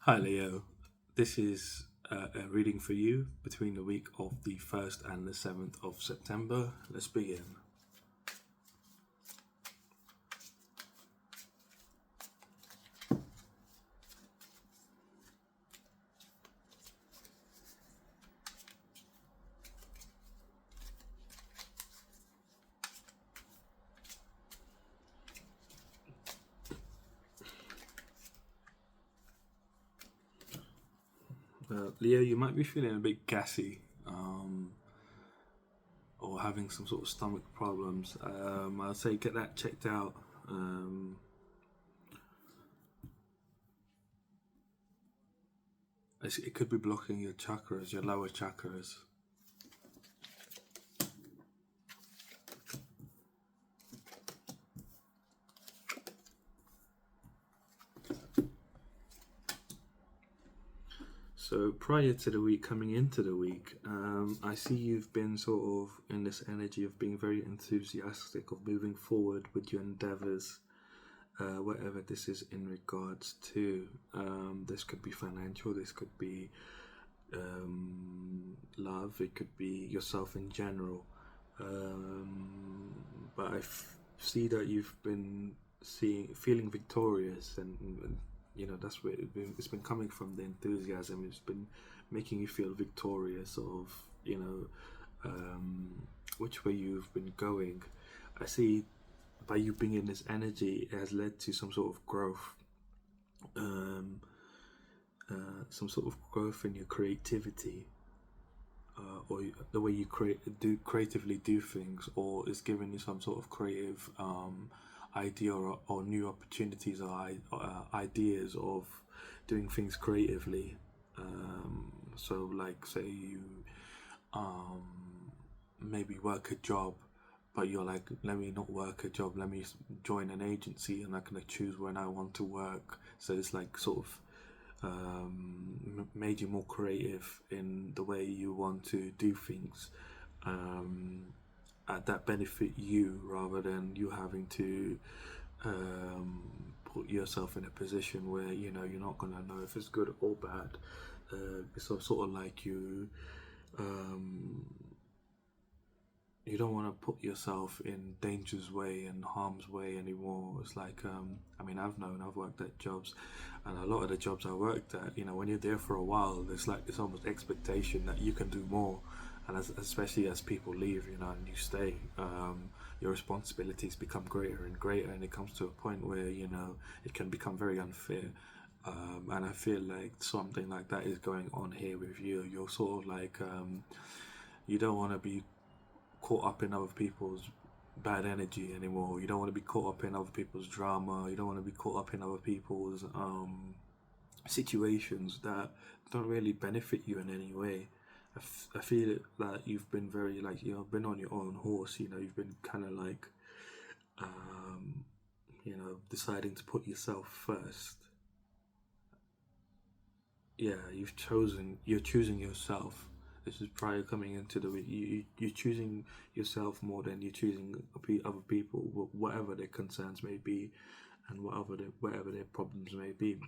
Hi Leo, this is a reading for you between the week of the 1st and the 7th of September. Let's begin. Leo, you might be feeling a bit gassy or having some sort of stomach problems. I'll say get that checked out. Um, it could be blocking your chakras, your lower chakras. So prior to the week, coming into the week, I see you've been sort of in this energy of being very enthusiastic, of moving forward with your endeavors, whatever this is in regards to. This could be financial, this could be love, it could be yourself in general. But see that you've been feeling victorious, and that's where it's been coming from. The enthusiasm, it's been making you feel victorious of which way you've been going. I see by you being in this energy, it has led to um, some sort of growth in your creativity, or the way you creatively do things, or is giving you some sort of creative idea, or new opportunities, or ideas of doing things creatively. So, like, say you um, maybe work a job, but you're like, let me not work a job, let me join an agency, and I can choose when I want to work. So it's like sort of made you more creative in the way you want to do things, um, that benefit you, rather than you having to put yourself in a position where you're not gonna know if it's good or bad. It's sort of like um, you don't want to put yourself in danger's way and harm's way anymore. It's like, I mean, I've worked at jobs, and a lot of the jobs I worked at, when you're there for a while, there's like this almost expectation that you can do more, and especially as people leave, and you stay, your responsibilities become greater and greater, and it comes to a point where it can become very unfair. And I feel like something like that is going on here with you. You're sort of like, you don't want to be caught up in other people's bad energy anymore. You don't want to be caught up in other people's drama. You don't want to be caught up in other people's situations that don't really benefit you in any way. I feel that you've been very, like, been on your own horse. You've been kind of like, um, deciding to put yourself first. Yeah, you're choosing yourself. This is prior coming into the week. You're choosing yourself more than you're choosing other people, whatever their concerns may be, and whatever their problems may be.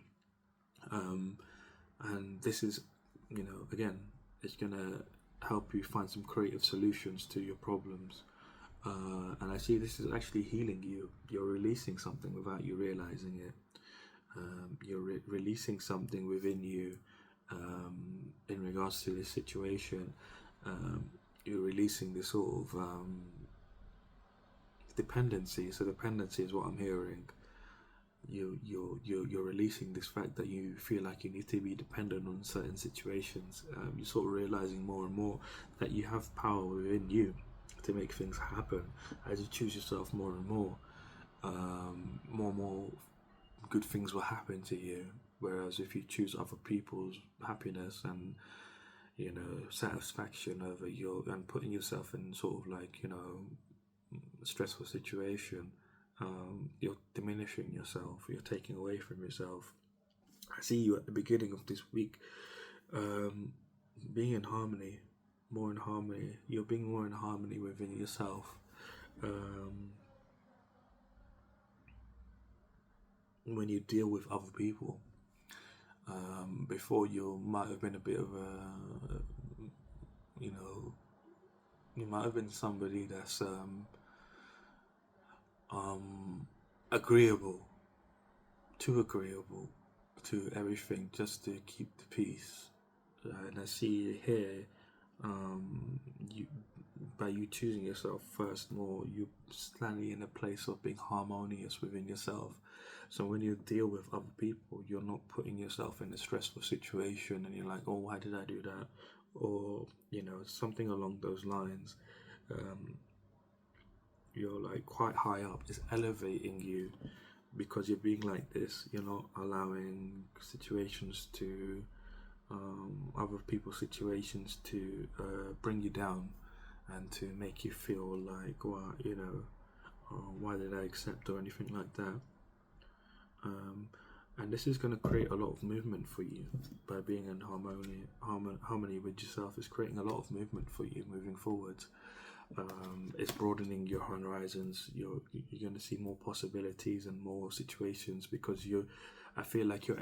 Um, and this is, again, it's gonna help you find some creative solutions to your problems. And I see this is actually healing you. You're releasing something without you realizing it. You're releasing something within you, in regards to this situation. Um, you're releasing this sort of dependency. So dependency is what I'm hearing. You're releasing this fact that you feel like you need to be dependent on certain situations. You're sort of realizing more and more that you have power within you to make things happen as you choose yourself more and more. More and more good things will happen to you. Whereas if you choose other people's happiness and satisfaction over your and putting yourself in sort of like a stressful situation, you're diminishing yourself. You're taking away from yourself. I see you at the beginning of this week, um, being in harmony, more in harmony. You're being more in harmony within yourself. Um, when you deal with other people, before you might have been a bit of a, you know, you might have been somebody that's um, agreeable, too agreeable to everything just to keep the peace. And I see here, you by you choosing yourself first more, you standing in a place of being harmonious within yourself. So when you deal with other people, you're not putting yourself in a stressful situation, and you're like, oh, why did I do that? Or something along those lines. Um, you're like quite high up. It's elevating you because you're being like this. You're not allowing situations to other people's situations to bring you down and to make you feel like, well, why did I accept or anything like that. And this is going to create a lot of movement for you by being in harmony with yourself. Is creating a lot of movement for you moving forward. It's broadening your horizons. You're going to see more possibilities and more situations because I feel like you're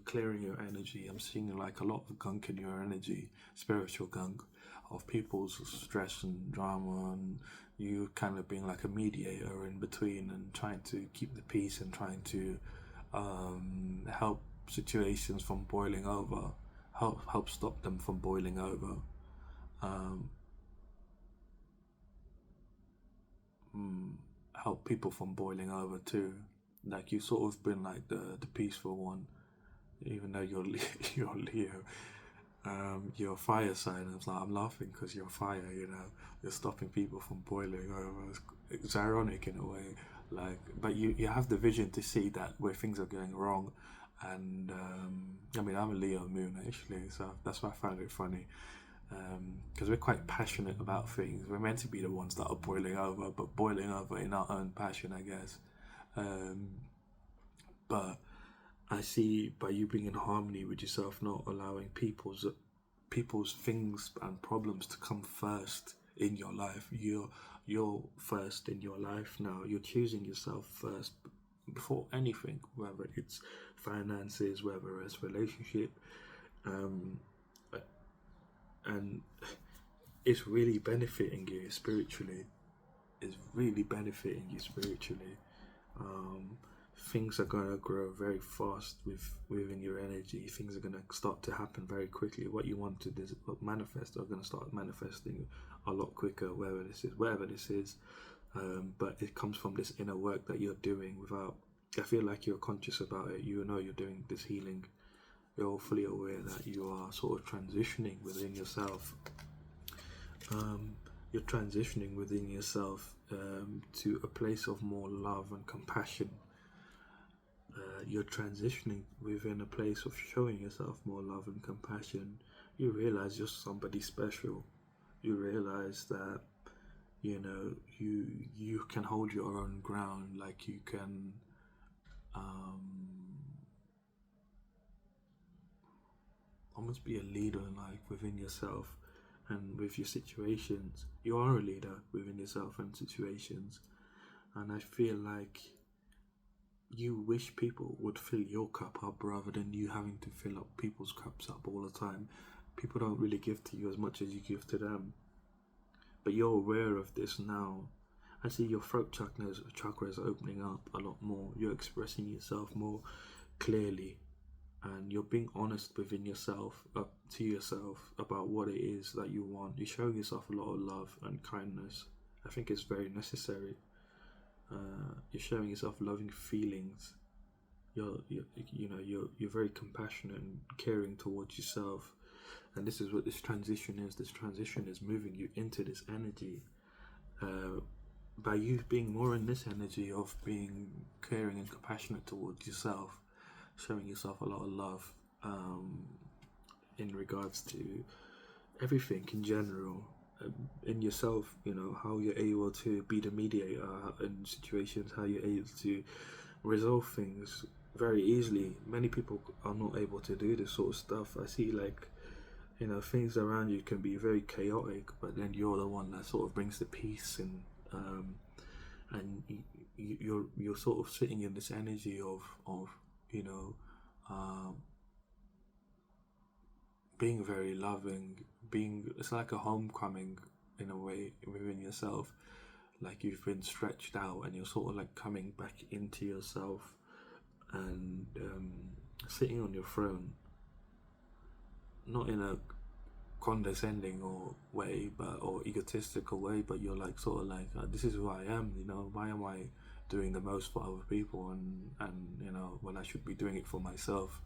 clearing your energy. I'm seeing like a lot of gunk in your energy, spiritual gunk, of people's stress and drama, and you kind of being like a mediator in between and trying to keep the peace and trying to help situations from boiling over, help stop them from boiling over. Help people from boiling over too. Like you've sort of been like the peaceful one, even though you're you're Leo. You're a fire sign. I was like, I'm laughing because you're fire. You're stopping people from boiling over. It's ironic in a way. Like, but you have the vision to see that where things are going wrong, and I mean, I'm a Leo moon actually, so that's why I find it funny. Because we're quite passionate about things. We're meant to be the ones that are boiling over, but boiling over in our own passion, I guess. But I see by you being in harmony with yourself, not allowing people's things and problems to come first in your life. You're first in your life now. You're choosing yourself first before anything, whether it's finances, whether it's relationship. And it's really benefiting you spiritually. It's really benefiting you spiritually. Things are going to grow very fast within your energy. Things are going to start to happen very quickly. What you want to manifest are going to start manifesting a lot quicker, wherever this is. But it comes from this inner work that you're doing without. I feel like you're conscious about it. You know you're doing this healing. You're fully aware that you are sort of transitioning within yourself. You're transitioning within yourself to a place of more love and compassion. You're transitioning within a place of showing yourself more love and compassion. You realize you're somebody special. You realize that you can hold your own ground. Like you can almost be a leader, like within yourself and with your situations. You are a leader within yourself and situations, and I feel like you wish people would fill your cup up rather than you having to fill up people's cups up all the time. People don't really give to you as much as you give to them, but you're aware of this now. I see your throat chakra is opening up a lot more. You're expressing yourself more clearly, and you're being honest within yourself, up to yourself, about what it is that you want. You're showing yourself a lot of love and kindness. I think it's very necessary. You're showing yourself loving feelings. You're very compassionate and caring towards yourself, and this is what this transition is. This transition is moving you into this energy. By you being more in this energy of being caring and compassionate towards yourself, showing yourself a lot of love in regards to everything in general, in yourself, how you're able to be the mediator in situations, how you're able to resolve things very easily. Many people are not able to do this sort of stuff. I see things around you can be very chaotic, but then you're the one that sort of brings the peace, and you're sort of sitting in this energy of being very loving, being it's like a homecoming in a way within yourself. Like you've been stretched out and you're sort of like coming back into yourself and sitting on your throne, not in a condescending or way, but or egotistical way, but you're like sort of like this is who I am. You know, why am I doing the most for other people and you know when I should be doing it for myself?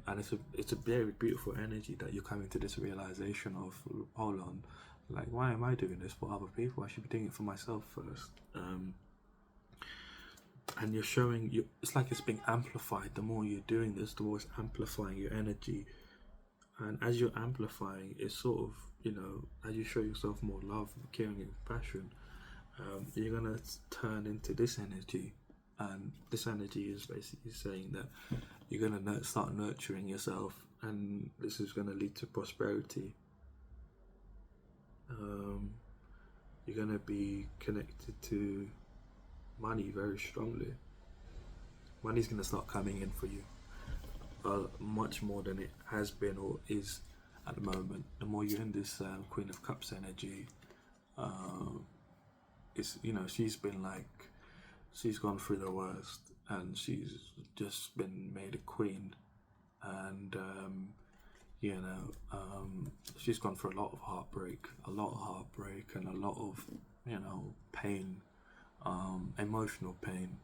And it's a very beautiful energy that you're coming to this realization of, hold on, like why am I doing this for other people? I should be doing it for myself first. And you're showing you, it's like it's being amplified. The more you're doing this, the more it's amplifying your energy. And as you're amplifying, it's sort of, you know, as you show yourself more love, caring, and compassion, you're gonna turn into this energy. And this energy is basically saying that you're gonna start nurturing yourself, and this is gonna lead to prosperity. You're gonna be connected to money very strongly. Money's gonna start coming in for you, much more than it has been or is at the moment. The more you're in this Queen of Cups energy, it's, you know, she's been like, she's gone through the worst and she's just been made a queen, and you know, she's gone through a lot of heartbreak and a lot of, you know, pain, emotional pain,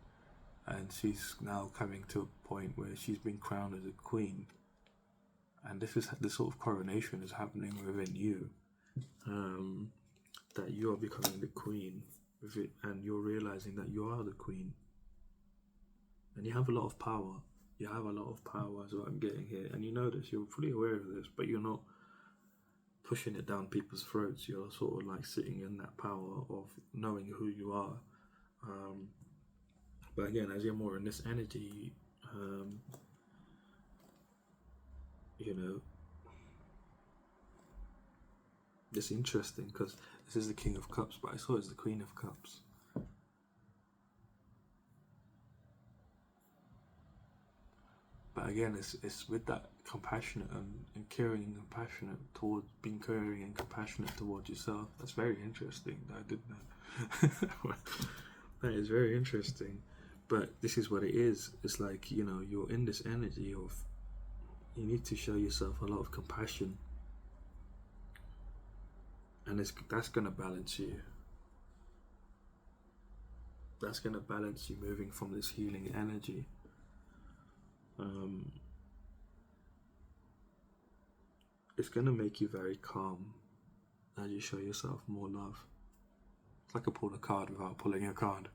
and she's now coming to a point where she's been crowned as a queen, and this sort of coronation is happening within you, that you are becoming the queen with it, and you're realizing that you are the queen, and you have a lot of power. You have a lot of power is what I'm getting here, and you know this, you're fully aware of this, but you're not pushing it down people's throats. You're sort of like sitting in that power of knowing who you are. But again, as you're more in this energy, you know, it's interesting because this is the King of Cups, but I saw it's the Queen of Cups. But again, it's with that compassionate and caring and compassionate towards, being caring and compassionate towards yourself. That's very interesting. I didn't know. That is very interesting. But this is what it is. It's like, you know, you're in this energy of, you need to show yourself a lot of compassion, and that's gonna balance you. That's gonna balance you moving from this healing energy. It's gonna make you very calm as you show yourself more love. It's like I pulled a card without pulling a card.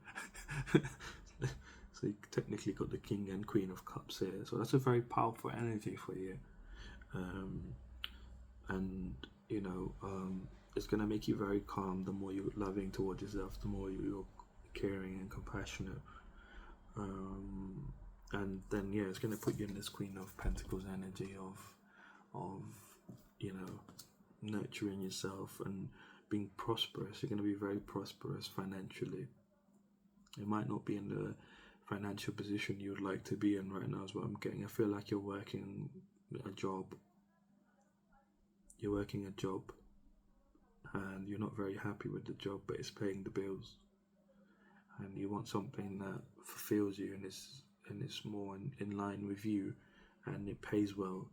So you technically got the King and Queen of Cups here. So that's a very powerful energy for you. And you know, it's gonna make you very calm. The more you're loving towards yourself, the more you're caring and compassionate. And then yeah, it's gonna put you in this Queen of Pentacles energy of you know, nurturing yourself and being prosperous. You're gonna be very prosperous financially. You might not be in the financial position you would like to be in right now is what I'm getting. I feel like you're working a job. You're working a job and you're not very happy with the job, but it's paying the bills. And you want something that fulfills you and is more in line with you, and it pays well.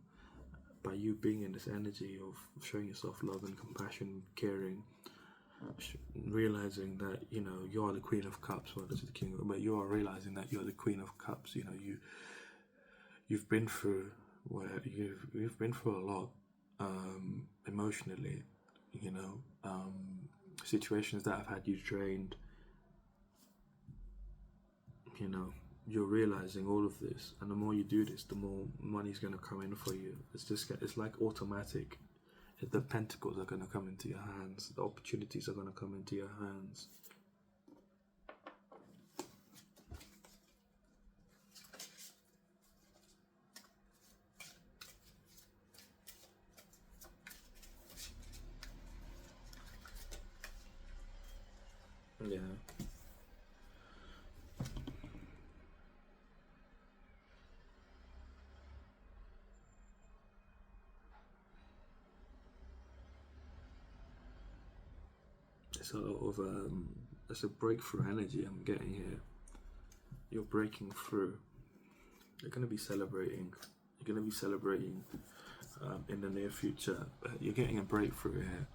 By you being in this energy of showing yourself love and compassion, caring, realizing that, you know, you are the Queen of Cups, well, this is the King of, but you are realizing that you're the Queen of Cups. You know, you've been through you've been through a lot, emotionally, you know, situations that have had you drained. You know, you're realizing all of this, and the more you do this, the more money's going to come in for you. It's like automatic. The pentacles are going to come into your hands. The opportunities are going to come into your hands. Yeah. it's a lot of it's a breakthrough energy I'm getting here. You're breaking through. You're going to be celebrating. You're going to be celebrating in the near future. You're getting a breakthrough here.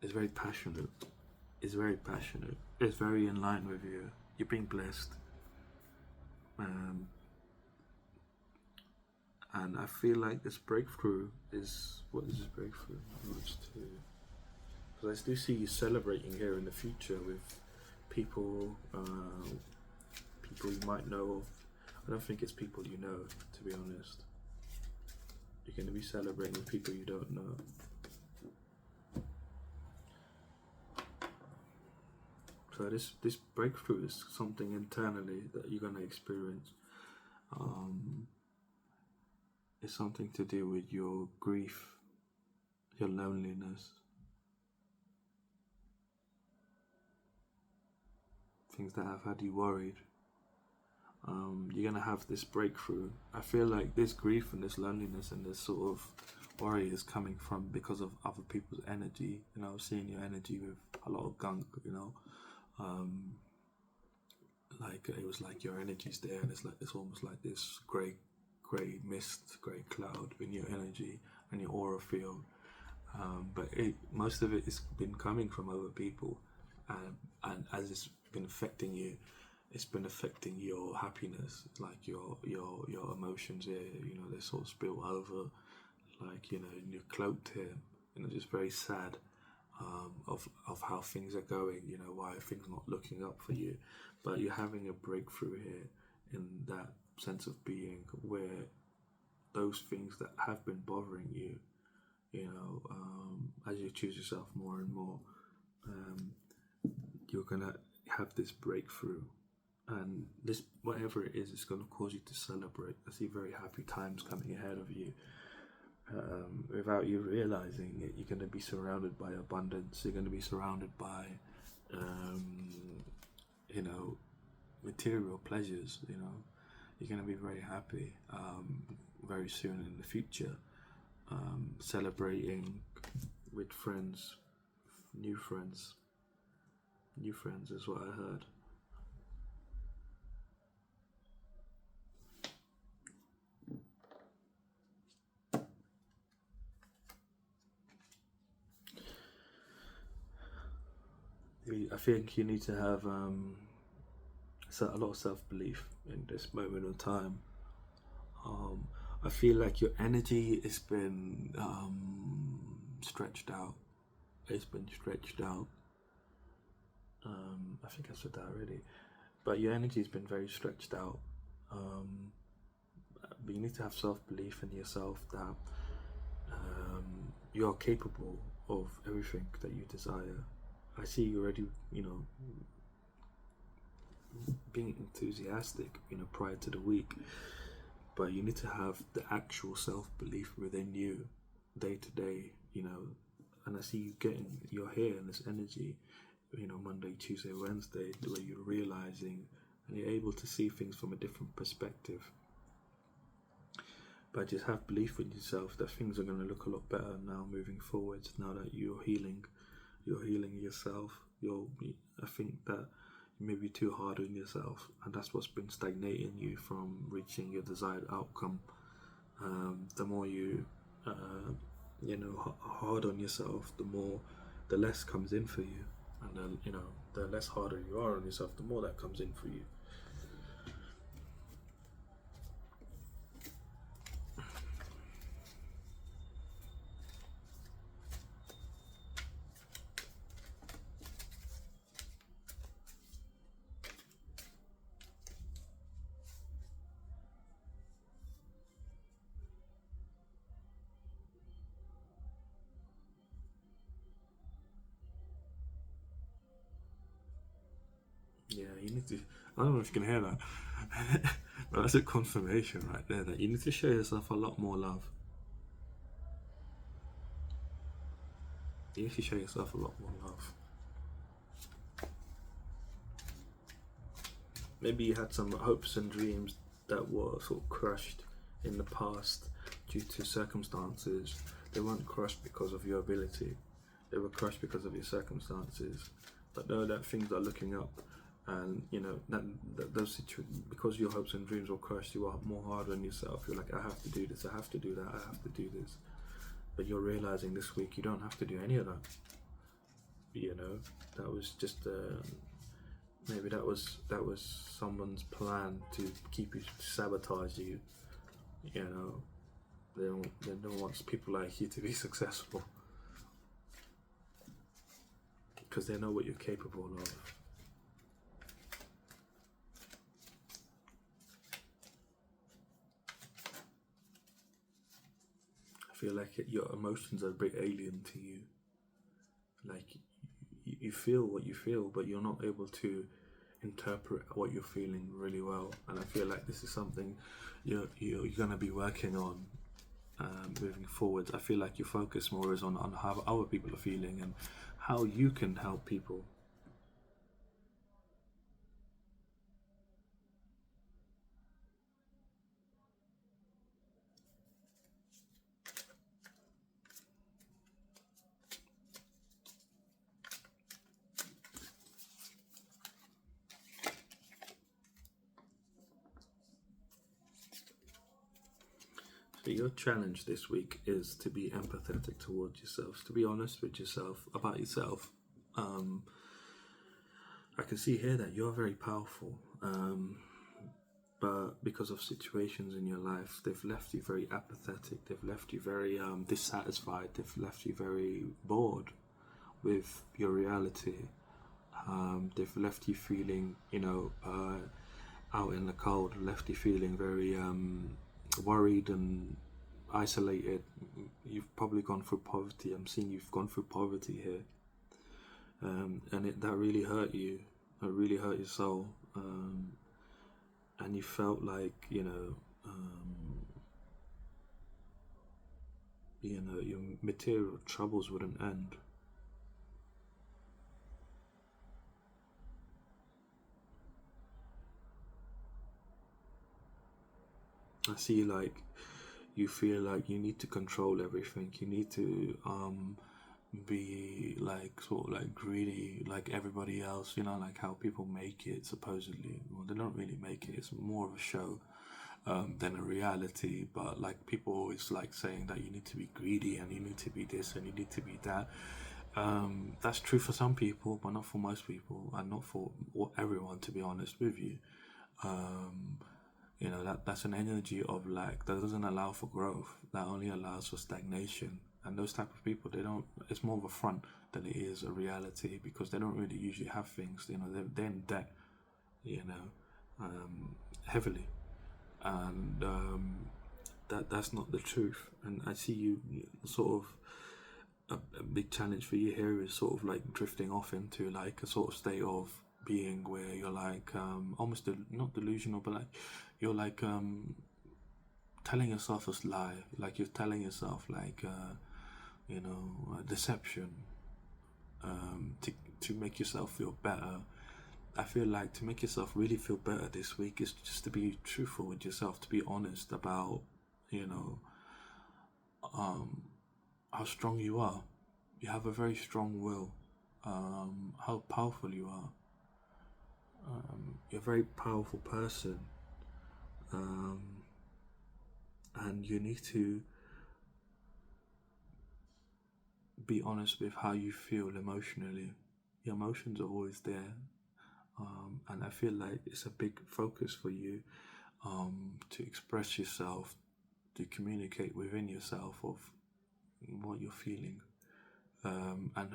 It's very passionate. It's very passionate. It's very in line with you. You're being blessed. And I feel like this breakthrough is, what is this breakthrough? Because I do see you celebrating here in the future with people, people you might know of. I don't think it's people you know, to be honest. You're going to be celebrating with people you don't know. So this breakthrough is something internally that you're going to experience. It's something to do with your grief, your loneliness, things that have had you worried. You're going to have this breakthrough. I feel like this grief and this loneliness and this sort of worry is coming from because of other people's energy. You know, seeing your energy with a lot of gunk, you know. Like it was like your energy's there, and it's almost like this grey mist, grey cloud in your energy and your aura field. But most of it has been coming from other people, and as it's been affecting you, it's been affecting your happiness, like your emotions here. You know, they sort of spill over, like, you know, you're cloaked here. You know, just very sad. Of how things are going, you know, why are things not looking up for you, but you're having a breakthrough here in that sense of being, where those things that have been bothering you, you know, as you choose yourself more and more, you're gonna have this breakthrough, and this, whatever it is, it's gonna cause you to celebrate. I see very happy times coming ahead of you. Without you realizing it, you're going to be surrounded by abundance. You're going to be surrounded by, you know, material pleasures. You know, you're going to be very happy very soon in the future. Celebrating with friends, new friends is what I heard. I think you need to have a lot of self-belief in this moment of time. I feel like your energy has been stretched out. It's been stretched out. I think I said that already. But your energy has been very stretched out. But you need to have self-belief in yourself that you are capable of everything that you desire. I see you already, you know, being enthusiastic, you know, prior to the week, but you need to have the actual self-belief within you, day to day, you know. And I see you getting your hair and this energy, you know, Monday, Tuesday, Wednesday, where you're realizing and you're able to see things from a different perspective. But just have belief in yourself that things are going to look a lot better now moving forward, now that you're healing yourself. I think that you may be too hard on yourself, and that's what's been stagnating you from reaching your desired outcome. The more you, you know, hard on yourself, the less comes in for you, and then, you know, the less harder you are on yourself, the more that comes in for you. Yeah, you need to. I don't know if you can hear that, but that's a confirmation right there that you need to show yourself a lot more love. You need to show yourself a lot more love. Maybe you had some hopes and dreams that were sort of crushed in the past due to circumstances. They weren't crushed because of your ability. they were crushed because of your circumstances, but know that things are looking up, and you know that those because your hopes and dreams were crushed, you are more hard on yourself. You're like, I have to do this, I have to do that, I have to do this. But you're realizing this week you don't have to do any of that. You know, that was just maybe that was someone's plan to keep you, to sabotage you. You know, they don't want people like you to be successful because they know what you're capable of. I feel like your emotions are a bit alien to you. Like you feel what you feel, but you're not able to interpret what you're feeling really well. And I feel like this is something you're going to be working on moving forward. I feel like your focus more is on how other people are feeling and how you can help people. So your challenge this week is to be empathetic towards yourself, to be honest with yourself about yourself. I can see here that you're very powerful, but because of situations in your life, they've left you very apathetic, they've left you very dissatisfied, they've left you very bored with your reality. They've left you feeling, out in the cold, left you feeling very worried and isolated. You've probably gone through poverty. I'm seeing you've gone through poverty here, and that really hurt you. It really hurt your soul, and you felt like your material troubles wouldn't end. I see, like, you feel like you need to control everything. You need to be like sort of like greedy, like everybody else. Like how people make it supposedly. Well, they don't really make it. It's more of a show than a reality. But like people always like saying that you need to be greedy and you need to be this and you need to be that. That's true for some people, but not for most people, and not for everyone. To be honest with you. That's an energy of lack that doesn't allow for growth, that only allows for stagnation. And those type of people, they don't, it's more of a front than it is a reality, because they don't really usually have things. They're in debt, heavily. And that's not the truth. And I see you sort of, a big challenge for you here is sort of like drifting off into like a sort of state of being where you're like almost not delusional, but like you're like telling yourself a lie, like you're telling yourself like deception, to make yourself feel better. I feel like to make yourself really feel better this week is just to be truthful with yourself, to be honest about how strong you are. You have a very strong will. How powerful you are. You're a very powerful person, and you need to be honest with how you feel emotionally. Your emotions are always there, and I feel like it's a big focus for you to express yourself, to communicate within yourself of what you're feeling, and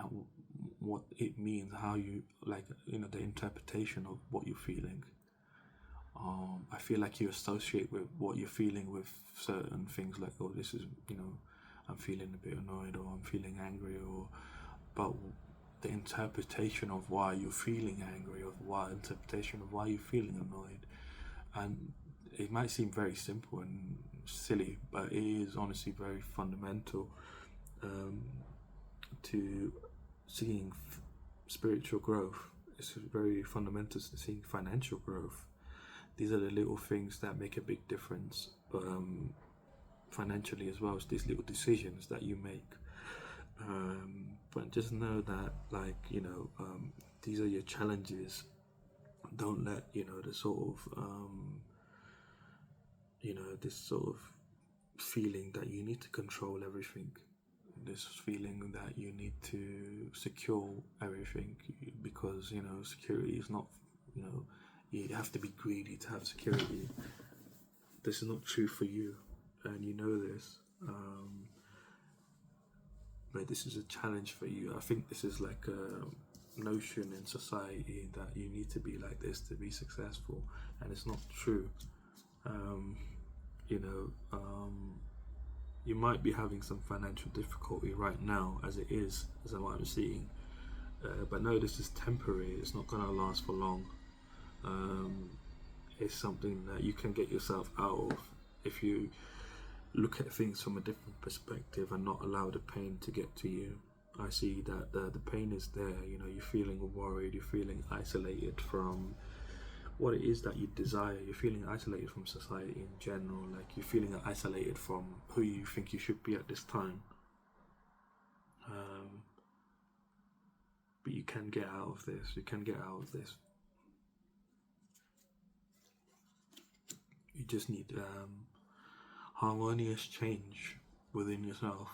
what it means, how you the interpretation of what you're feeling. I feel like you associate with what you're feeling with certain things, like, oh, this is, I'm feeling a bit annoyed, or I'm feeling angry, but the interpretation of why you're feeling angry, or interpretation of why you're feeling annoyed, and it might seem very simple and silly, but it is honestly very fundamental to seeing spiritual growth. It's very fundamental to seeing financial growth. These are the little things that make a big difference, but financially as well as these little decisions that you make. But just know that, these are your challenges. Don't let the sort of this sort of feeling that you need to control everything, this feeling that you need to secure everything, because security is not, you have to be greedy to have security. This is not true for you, and you know this. But this is a challenge for you. I think this is like a notion in society that you need to be like this to be successful, and it's not true. um, you know, you might be having some financial difficulty right now, as it is, as what I'm seeing. But no, this is temporary. It's not going to last for long. Um, it's something that you can get yourself out of if you look at things from a different perspective and not allow the pain to get to you. I see that the pain is there. You're feeling worried. You're feeling isolated from what it is that you desire. You're feeling isolated from society in general. Like, you're feeling isolated from who you think you should be at this time. But you can get out of this. You can get out of this. You just need harmonious change within yourself.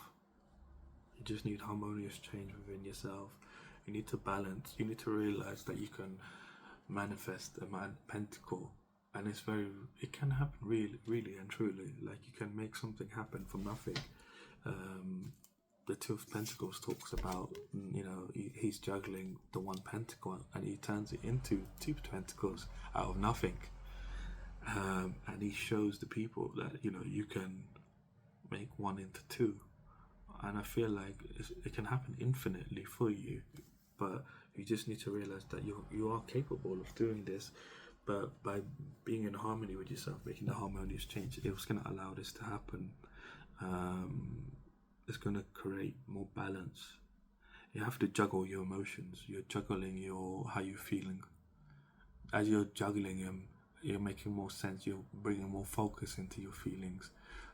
You just need harmonious change within yourself. You need to balance. You need to realize that you can manifest a pentacle, and it can happen really and truly. Like, you can make something happen from nothing. The Two of Pentacles talks about, he's juggling the one pentacle and he turns it into two pentacles out of nothing. And he shows the people that you can make one into two. And I feel like it can happen infinitely for you, but you just need to realize that you are capable of doing this. But by being in harmony with yourself, making the harmonious change, it was going to allow this to happen. It's going to create more balance. You have to juggle your emotions. You're juggling how you're feeling. As you're juggling them, you're making more sense. You're bringing more focus into your feelings.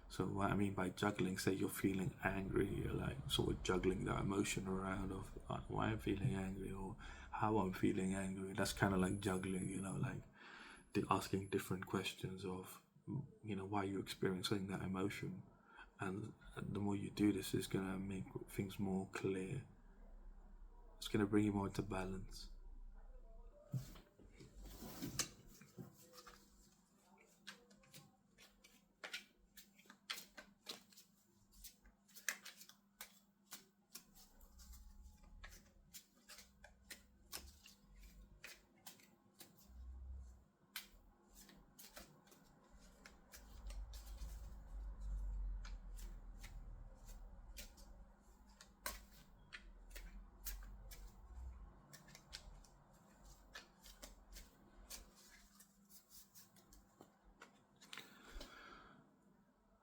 So what I mean by juggling, say you're feeling angry, you're like sort of juggling that emotion around of why I'm feeling angry or how I'm feeling angry. That's kind of like juggling, like asking different questions of, why you're experiencing that emotion. And the more you do this, it's going to make things more clear. It's going to bring you more into balance.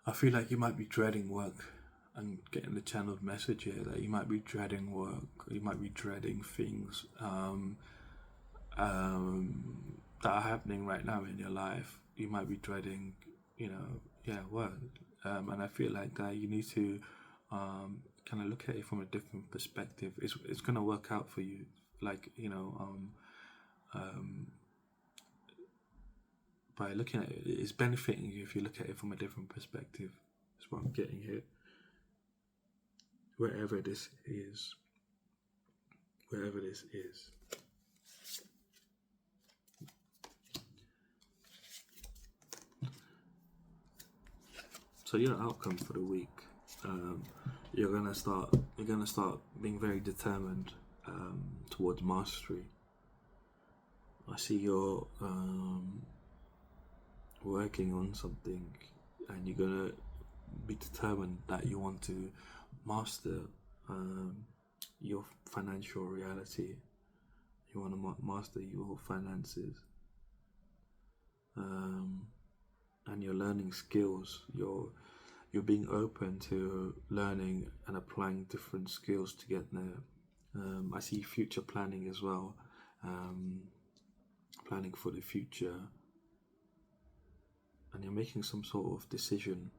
I feel like you might be dreading work. And getting the channeled message here that you might be dreading work, you might be dreading things that are happening right now in your life. You might be dreading, work. And I feel like that you need to kind of look at it from a different perspective. It's going to work out for you. Like, by looking at it, it's benefiting you if you look at it from a different perspective. That's what I'm getting here. Wherever this is. So your outcome for the week, you're gonna start being very determined towards mastery. I see you're working on something, and you're gonna be determined that you want to master your financial reality. You want to master your finances, and you're learning skills. You're being open to learning and applying different skills to get there. I see future planning as well, planning for the future, and you're making some sort of decision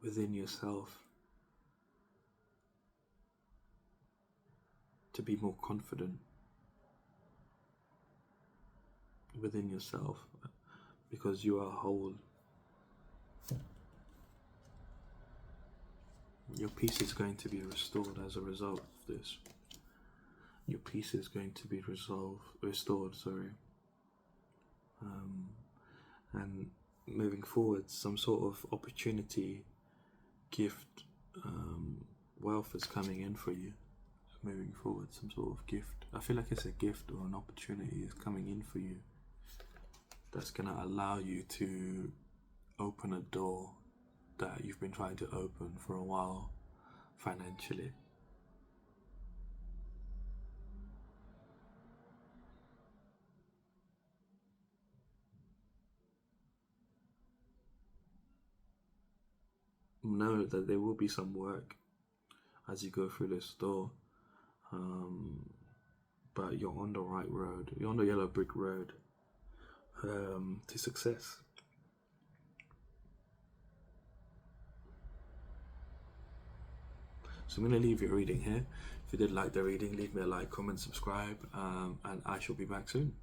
within yourself. to be more confident within yourself, because you are whole. Your peace is going to be restored as a result of this. Your peace is going to be restored, sorry. And moving forward, some sort of opportunity, gift, wealth is coming in for you. Moving forward, some sort of gift. I feel like it's a gift or an opportunity is coming in for you that's going to allow you to open a door that you've been trying to open for a while financially. Know that there will be some work as you go through this door, but you're on the right road. You're on the yellow brick road to success. So I'm going to leave your reading here. If you did like the reading, leave me a like, comment, subscribe, and I shall be back soon.